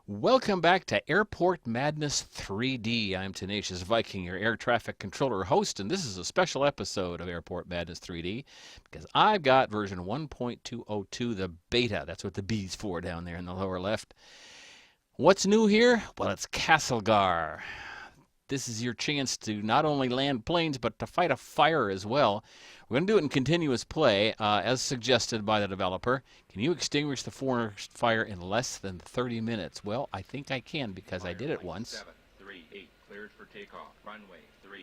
Welcome back to Airport Madness 3D. I'm Tenacious Viking, your air traffic controller host, and this is a special episode of Airport Madness 3D because I've got version 1.202, the beta. That's what the B's for down there in the lower left. What's new here? Well, it's Castlegar. This is your chance to not only land planes, but to fight a fire as well. We're going to do it in continuous play, as suggested by the developer. Can you extinguish the forest fire in less than 30 minutes? Well, I think I can because I did it once.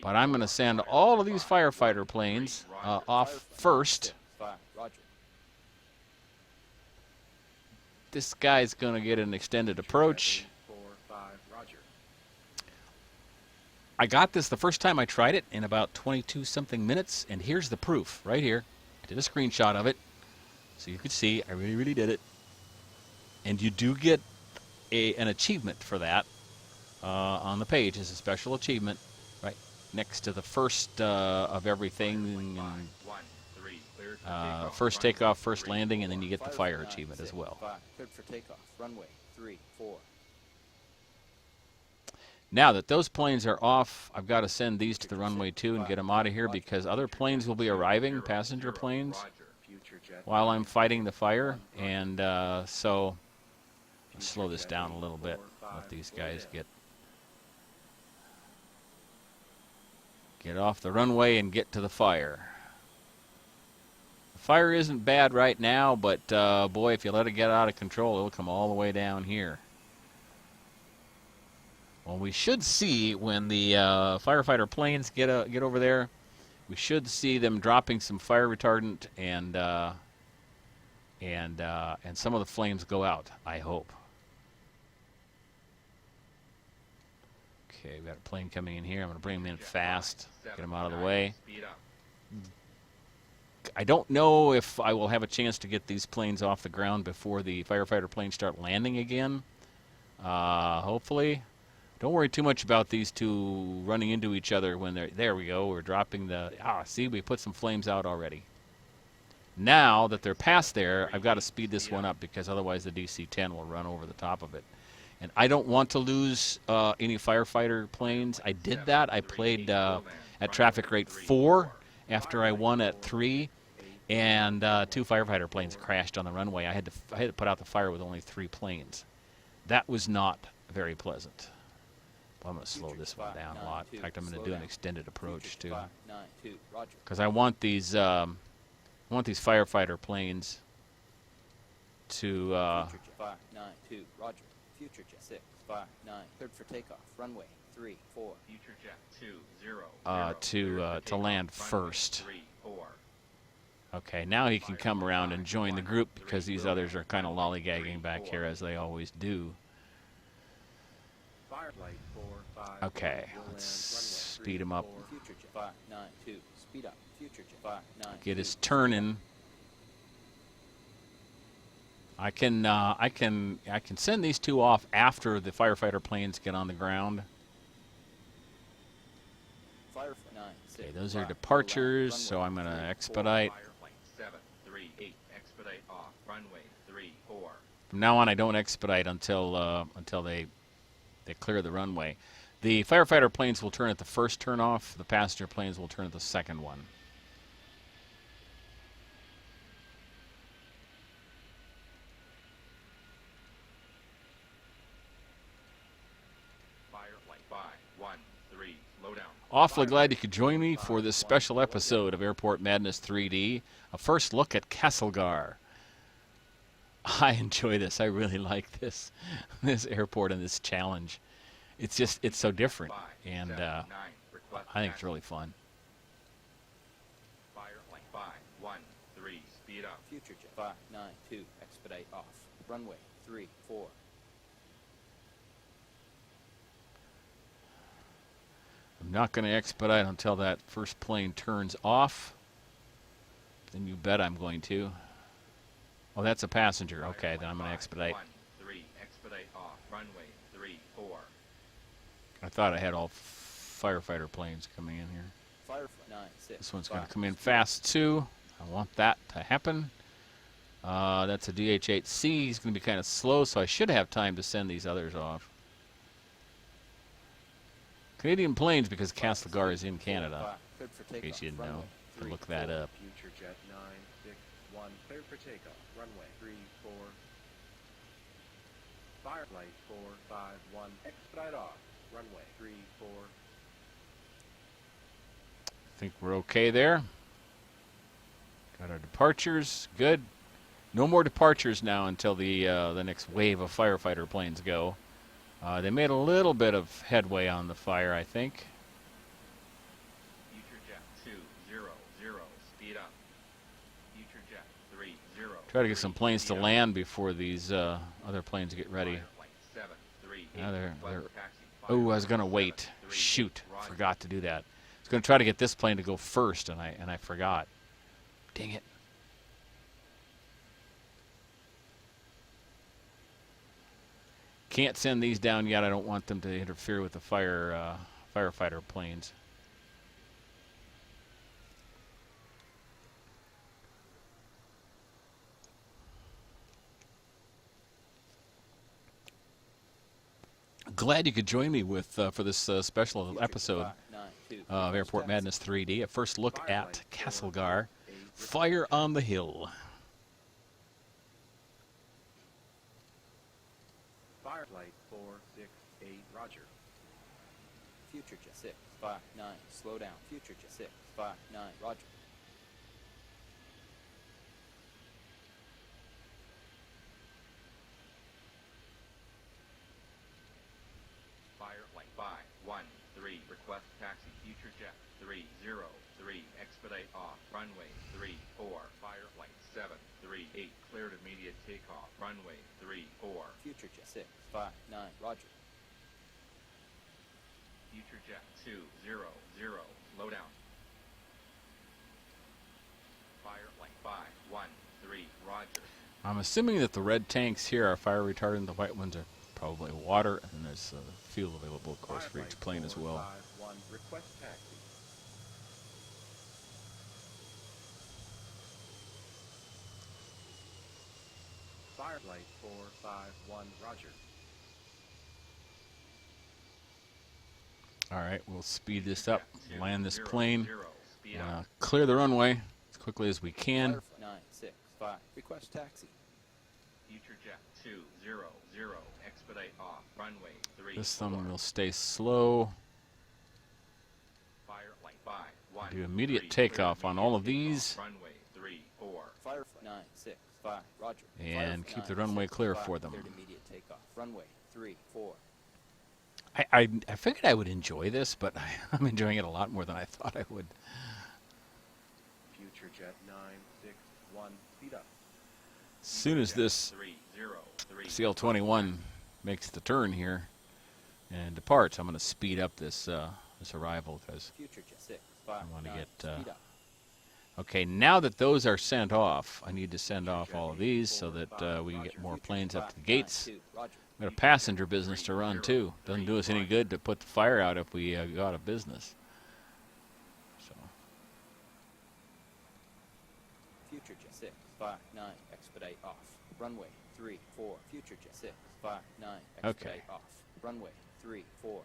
But I'm going to send all of these firefighter planes off first. This guy's going to get an extended approach. I got this the first time I tried it in about 22-something minutes, and here's the proof right here. I did a screenshot of it so you could see I really did it. And you do get an achievement for that on the page as a special achievement right next to the first of everything. First takeoff, first landing, and then you get the fire achievement as well. Cleared for takeoff. Runway 34. Now that those planes are off, I've got to send these to the runway 2 and get them out of here because other planes will be arriving, passenger planes, while I'm fighting the fire. And so let's slow this down a little bit. Let these guys get off the runway and get to the fire. The fire isn't bad right now, but boy, if you let it get out of control, it'll come all the way down here. Well, we should see when the firefighter planes get over there, we should see them dropping some fire retardant and some of the flames go out, I hope. Okay, we've got a plane coming in here. I'm going to bring them in fast, get them out of the way. I don't know if I will have a chance to get these planes off the ground before the firefighter planes start landing again. Hopefully. Don't worry too much about these two running into each other when they're... There we go. We're dropping the... see, we put some flames out already. Now that they're past there, I've got to speed this one up because otherwise the DC-10 will run over the top of it. And I don't want to lose any firefighter planes. I did that. I played at traffic rate 4 after I won at 3. And 2 firefighter planes crashed on the runway. I had to put out the fire with only 3 planes. That was not very pleasant. I'm going to slow this one down a lot. In fact, I'm going to do an extended approach too, because I want these firefighter planes to Future jet 659 cleared for takeoff. Runway 34. Future jet 20 to land first. Okay, now he can come around and join the group because these others are kind of lollygagging back here as they always do. Okay, let's speed him up. Get his turn in. I can send these 2 off after the firefighter planes get on the ground. Okay, those are departures, so I'm going to expedite. From now on, I don't expedite until they clear the runway. The firefighter planes will turn at the first turnoff. The passenger planes will turn at the second one. Awfully glad you could join me for this special episode of Airport Madness 3D, a first look at Castlegar. I enjoy this. I really like this airport and this challenge. It's so different, and I think it's really fun. Speed up. Future jet 592 expedite off. Runway 34. I'm not going to expedite until that first plane turns off. Then you bet I'm going to. Oh, that's a passenger. Okay, then I'm going to expedite. Expedite off. Runway 34. I thought I had all firefighter planes coming in here. This one's going to come in fast too. I want that to happen. That's a DH-8C. He's going to be kind of slow, so I should have time to send these others off. Canadian planes, because Castlegar is in Canada. In case you didn't know, to look that up. Future jet 961, cleared for takeoff. Runway 34. Fireflight 451, expedite off. Runway 34. I think we're okay there. Got our departures. Good. No more departures now until the next wave of firefighter planes go. They made a little bit of headway on the fire, I think. Future jet 200, speed up. Future jet 30. Try to get some planes to land before these other planes get ready. Now they're oh, I was gonna wait. Shoot, forgot to do that. I was gonna try to get this plane to go first, and I forgot. Dang it. Can't send these down yet. I don't want them to interfere with the firefighter planes. Glad you could join me with for this special episode of Airport Madness 3D. A first look at Castlegar, Fire on the Hill. Fireflight 468, roger. Future jet 659, slow down. Future jet 659, roger. Fireflight 513, request taxi. Future jet 303, expedite off. Runway 34. Fireflight 738, cleared immediate takeoff. Runway 34. Future jet 659, roger. Future jet 200, slow down. Fireflight 513, roger. I'm assuming that the red tanks here are fire retardant. The white ones are probably water, and there's fuel available, of course, for each plane as well. 451, request taxi. Fireflight 451, roger. All right, we'll speed this up, land this plane, clear the runway as quickly as we can. Fireflight 965, request taxi. Future jet 200, expedite off. Runway 34. This one will stay slow. Fireflight 513, Do immediate takeoff on all of these. Runway 34. Fireflight 965, roger. And Fireflight keep the runway clear 965, for them. cleared immediate takeoff. Runway 34. I figured I would enjoy this, but I'm enjoying it a lot more than I thought I would. Future jet 961, speed up. As soon as this 303. CL-21 makes the turn here and departs, I'm going to speed up this this arrival because Future jet 659, want to get, speed up. okay, now that those are sent off, I need to send off all of these so that we can get more planes up to the gates. 592, roger. We got a passenger business to run too. Doesn't do us any good to put the fire out if we go out of business. So Future jet 659, expedite off. Runway 34. Future jet 659, expedite Okay. off. Runway 34.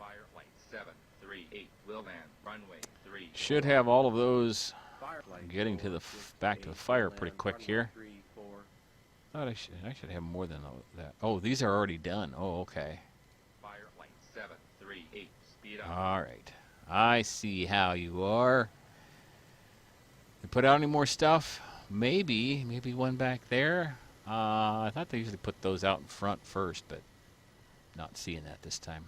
Fireflight 738, will land. Runway 3. should have all of those Fireflight getting to the back to the 468, fire will pretty land. quick Runway here. 34. Thought I should have more than that. Oh, these are already done. Oh, okay. Fireflight 738, speed up. All right. I see how you are. You put out any more stuff? Maybe one back there. I thought they usually put those out in front first, but not seeing that this time.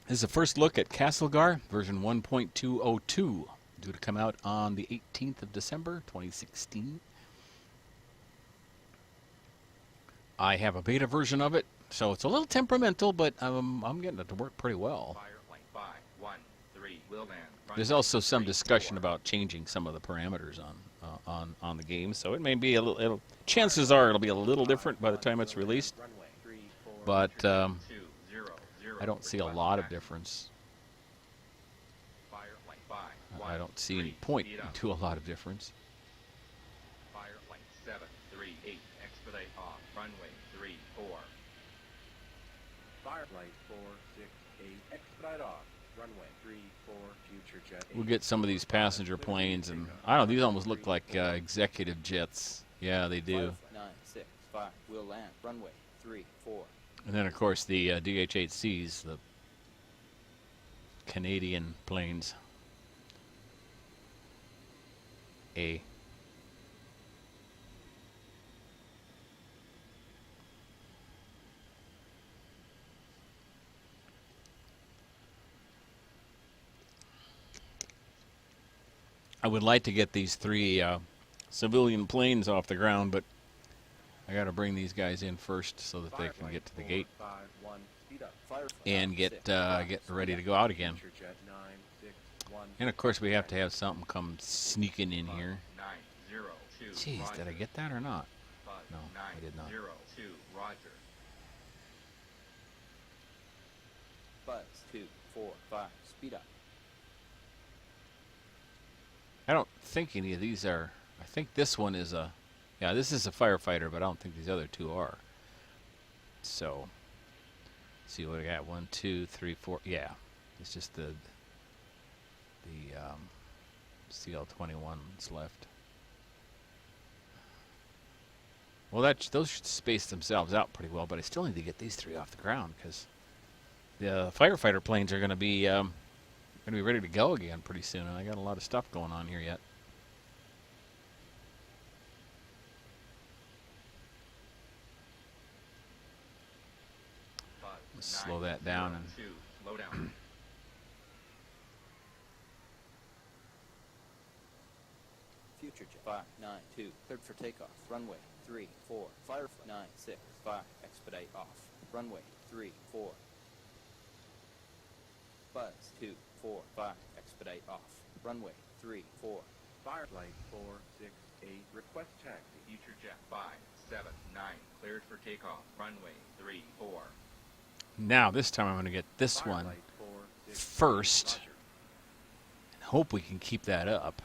This is a first look at Castlegar, version 1.202, due to come out on the 18th of December, 2016. I have a beta version of it, so it's a little temperamental, but I'm getting it to work pretty well. Fireflight 513, will land. There's Runway also some 34. discussion about changing some of the parameters on the game, so it may be a little. Chances are it'll be a little different by the time it's released, Runway 34. but Future Jet 200. I don't see a Request lot of taxi. difference. Firelight 5. I don't see any point to a lot of difference. Firelight 738. Expedite off. Runway 34. Firelight 468. Expedite off. Runway 34. Future Jet 8. We'll get some of these passenger planes, and I don't know. These almost look like executive jets. Yeah, they do. 965. Will land. Runway 34. And then, of course, the DH-8Cs, the Canadian planes. A. I would like to get these three civilian planes off the ground, but I got to bring these guys in first so that they can get to the gate 451. Speed up. Firefly and get 965. get ready to go out again. Future Jet 961. And of course, we have to have something come sneaking in here. 902. Jeez, Roger. did I get that or not? Buzz No, I did not. 902. Roger. Buzz 245. Speed up. I don't think any of these are. I think this one is a. Yeah, this is a firefighter, but I don't think these other two are. So, let's see what I got. 1, 2, 3, 4. Yeah, it's just the CL-21s left. Well, those should space themselves out pretty well, but I still need to get these three off the ground because the firefighter planes are going to be ready to go again pretty soon, and I got a lot of stuff going on here yet. Buzz Let's slow that down and 902. Slow down. Future Jet 592. Cleared for takeoff. Runway 34. Firefly 965. Expedite off. Runway 34. Buzz 245. Expedite off. Runway 34. Firelight 468. Request taxi. Future Jet 579. Cleared for takeoff. Runway 34. now this time I'm going to get this one Firelight 468. first Roger. and hope we can keep that up.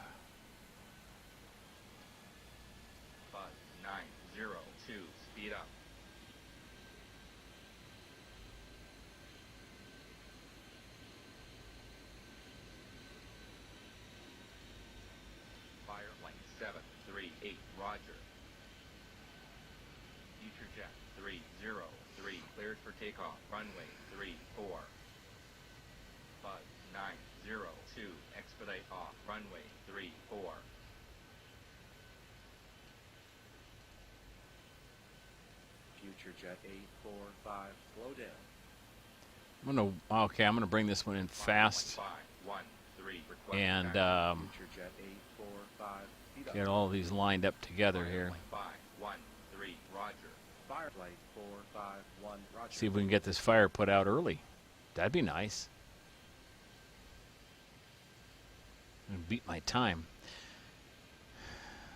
Buzz 902. Speed up. Firelight 738. Roger. Future Jet 303. Cleared for takeoff. Runway 34. Buzz 902. Expedite off. Runway 34. Future Jet 845. Slow down. I'm gonna bring this one in fast 513. Request and taxi. Future Jet 845. Speed up. get all these lined up together here. Firelight 513. Roger. Firelight 451. Roger. See if we can get this fire put out early. That'd be nice. And beat my time.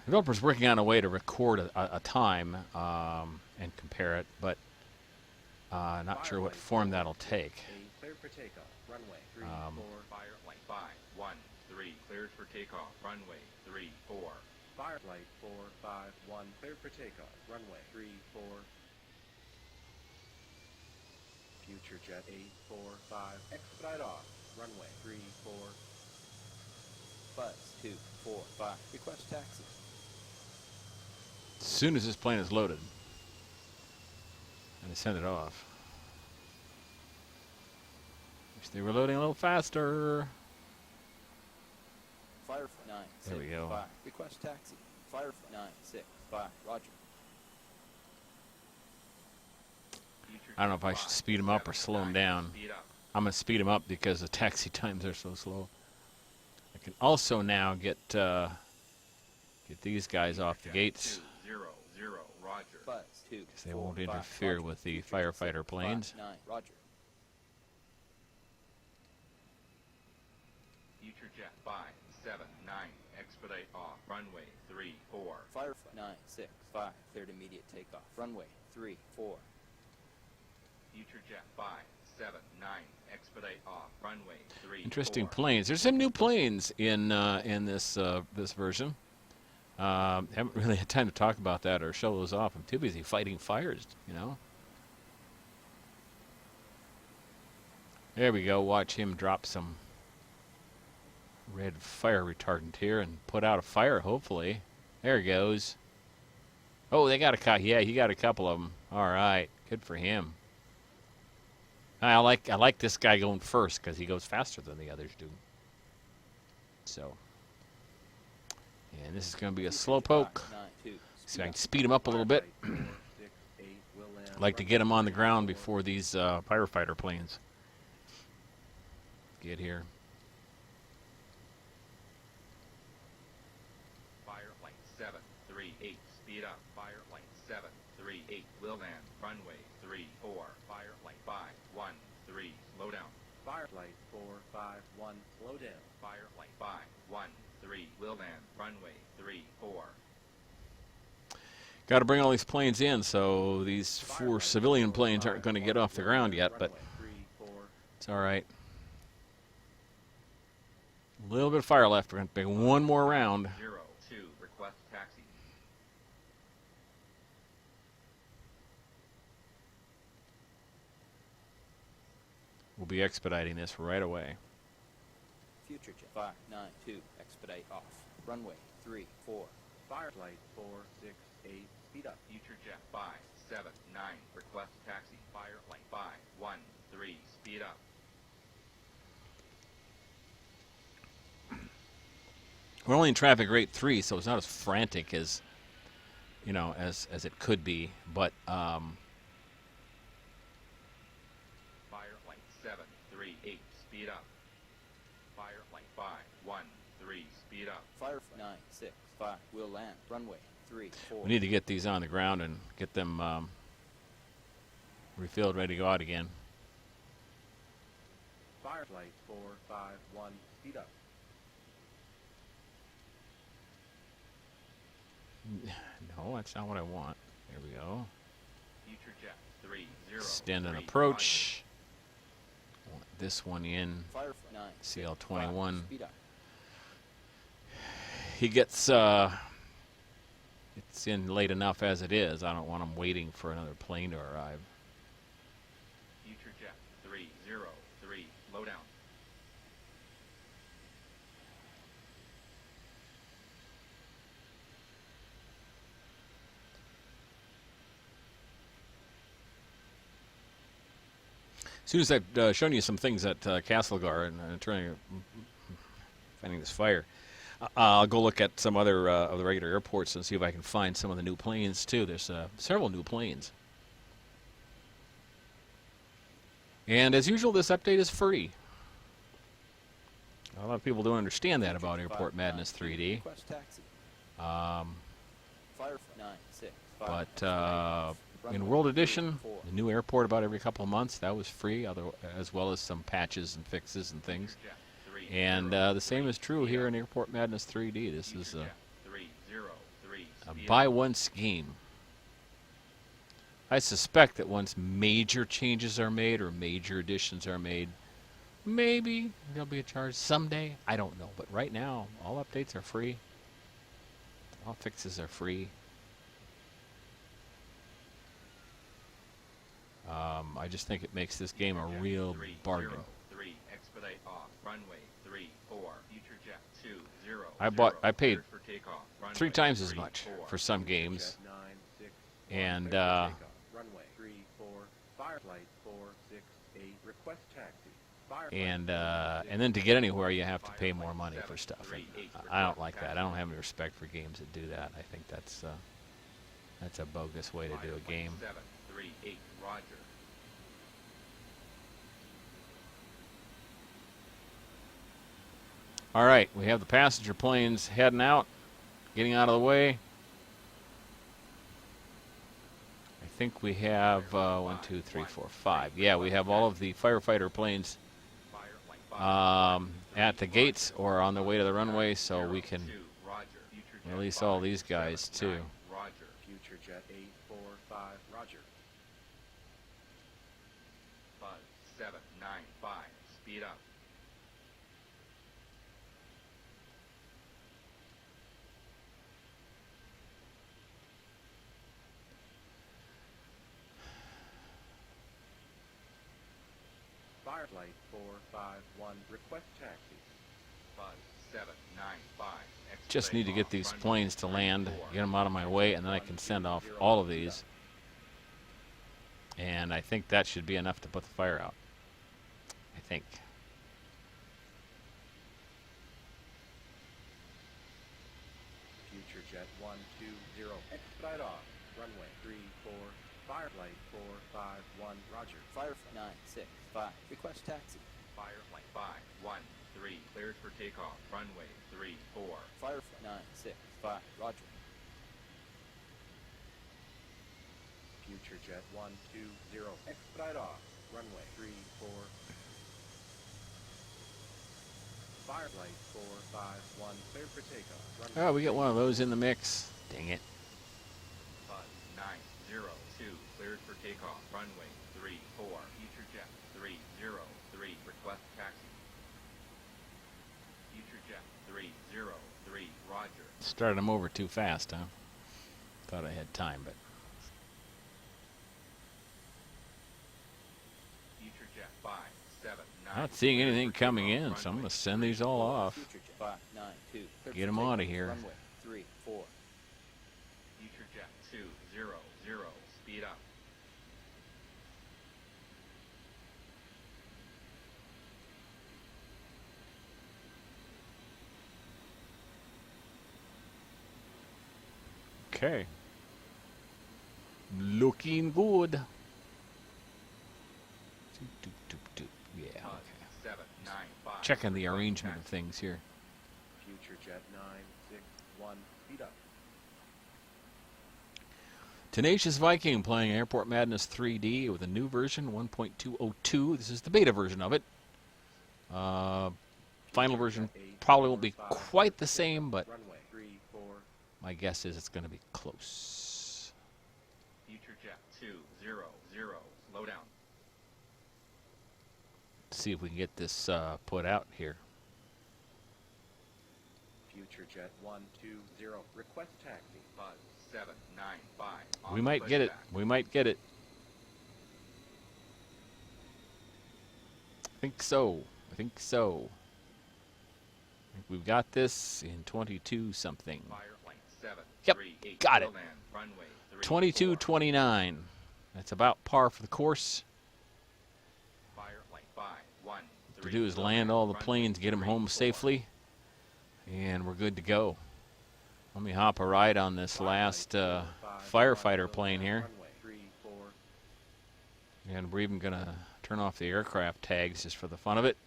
Developer's working on a way to record a time and compare it, but not sure what form that'll take. Cleared for takeoff. Runway 34. Firelight 513. Cleared for takeoff. Runway 34. Firelight 451. Cleared for takeoff. Runway 34. Future Jet 845. Expedite off. Runway 34. Buzz 245. Request taxi. As soon as this plane is loaded, and I send it off. Wish they were loading a little faster. Firefly There we go. 965. Request taxi. Firefly 965. Roger. Future I don't know Jet if I should speed 'em up or slow 'em 579. down. Speed up. I'm going to speed them up because the taxi times are so slow. I can also now get these guys off the Jet gates 200. Roger. Buzz 2. because they won't interfere with the firefighter planes. 9. Roger. Future Jet 579. Expedite off. Runway 3, 4. Firefight 9, 6, 5. Cleared immediate takeoff. Runway 3, 4. Future jet 5, 7, 9. Expedite off. Runway 3, Interesting 4. planes. There's some new planes in this this version. Haven't really had time to talk about that or show those off. I'm too busy fighting fires, you know. There we go. Watch him drop some red fire retardant here and put out a fire, hopefully. There he goes. Oh, they got a couple. Yeah, he got a couple of them. All right. Good for him. I like this guy going first because he goes faster than the others do. So, and this is going to be a slow poke. See if I can speed him up a little bit. I'd like to get him on the ground before these firefighter planes get here. Fire light 7, 3, 8. Speed up. Fire light 7, 3, 8. Will land. Runway 3, 4. Fire light 5, 1, 3. Slow down. Fire light 4, 5, 1, slow down. Fire light 5, 1, 3. Will land. Runway 3, 4. Got to bring all these planes in, so these 4 civilian planes aren't going to get off the ground yet, but Runway 3, 4. it's all right. A little bit of fire left. We're going to make one more round. 0, 2. Request taxi. We'll be expediting this right away. Future jet 5, 9, 2. Expedite off. Runway 3, 4. Fire light 4, 6, 8. Speed up. Future jet 5, 7, 9. Request taxi. Fire light 5, 1, 3. Speed up. We're only in traffic rate 3, so it's not as frantic as, you know, as it could be. But Fire light 7, 3, 8. Speed up. Fire light 5, 1, 3. Speed up. Firefight 9, 6, 5. Will land. Runway 3, 4. we need to get these on the ground and get them refilled, ready to go out again. Fire light 4, 5, 1. Speed up. No, that's not what I want. There we go. Future jet 3, 0. Extend and 3, approach. Want this one in. Firefight 9, CL21. 5. Speed up. He gets it's in late enough as it is. I don't want him waiting for another plane to arrive. Future jet 3, 0, 3. Low down. As soon as I've shown you some things at Castlegar and finding this fire, I'll go look at some other of the regular airports and see if I can find some of the new planes too. There's several new planes. And as usual, this update is free. A lot of people don't understand that about Airport Madness 3D. Request taxi. Um, Firefight 9, 6, 5. but in Runway World 3, Edition, 4. the new airport about every couple of months, that was free, as well as some patches and fixes and things. Jet 3, And 0, the same 3. is true Speed here up. in Airport Madness 3D. This is Future jet 3, 0, 3. a Speed buy up. one scheme. I suspect that once major changes are made or major additions are made, maybe there'll be a charge someday. I don't know. But right now, all updates are free. All fixes are free. I just think it makes this game a Jet real 3, bargain. 0, 3. Expedite off. Runway 3, 4. Future jet 2, 0. I paid Cleared for takeoff. 3 Runway times as 3, much 4. for some games. Jet 9, 6, And, cleared for takeoff. Runway 3, 4. Fire light 4, 6, 8. Request taxi. Fire And light 4, and then to get anywhere, you have to pay more money for stuff. And I don't like that. I don't have any respect for games that do that. I think that's a bogus way to do a game. 7, 3, 8. Roger. All right, we have the passenger planes heading out, getting out of the way. I think we have 1, 2, 3, 4, 5. Yeah, we have all of the firefighter planes Fire light 5, at the gates or on their way to the runway, so we can 2. Roger. Future Release all these guys too. Roger. Future Jet 845, Roger. Buzz 795. Speed up. Fireflight 451, request taxi. Buzz 795. Just need to get these Runway planes to land, 34. get them out of my way, and then I can send off all of these. And I think that should be enough to put the fire out. I think. Future Jet 120, expedite off. Runway 34, Fireflight 451, Roger. Firefly 965. Request taxi. Fireflight 513. Cleared for takeoff. Runway 34. Firefly 965. Roger. Future Jet 120, expedite off. Runway 34. Fireflight 451, cleared for takeoff. Runway Oh, we get one of those in the mix. Dang it. Buzz 902. Cleared for takeoff. Runway 34. Future Jet 303. Request taxi. Future Jet 303. Roger. Started them over too fast, huh? Thought I had time, but Future Jet 579. not seeing Cleared anything for coming takeoff. in, so I'm Runway going to send these all off. Future Jet 592. Cleared Get for 'em outta takeoff. here. Runway 34. Future Jet 200. Speed up. Okay. Looking good. Doop, doop, doop, doop. Yeah, Buzz okay. 795. Checking the Request arrangement of taxi. things here. Future Jet 961, speed up. Tenacious Viking playing Airport Madness 3D with a new version, 1.202. This is the beta version of it. Final version probably won't be quite the same, but Runway 34. my guess is it's going to be close. Future Jet 200. Slow down. See if we can get this put out here. Future Jet 120, request taxi. Buzz 795. On We the might get it. pushback. We might get it. I think so. I think so. I think we've got this in 22 something. Fireflight 7. Yep, 38. got it. Land. Runway 34. 22:29. That's about par for the course. Fireflight 5. 1. To do is land all the planes, get them home safely, and we're good to go. Let me hop a ride on this last firefighter plane here. Runway 34. And we're even going to turn off the aircraft tags just for the fun of it.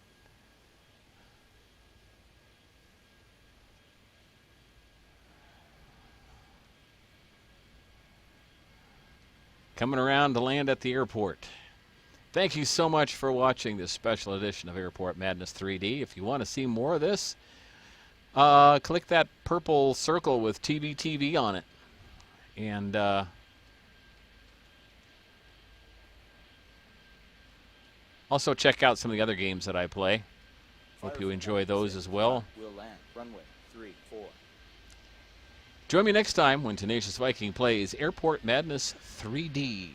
Coming around to land at the airport. Thank you so much for watching this special edition of Airport Madness 3D. If you want to see more of this, click that purple circle with TBTV on it. And also check out some of the other games that I play. Hope you Firefly enjoy those as well. Will land. Runway 34. Join me next time when Tenacious Viking plays Airport Madness 3D.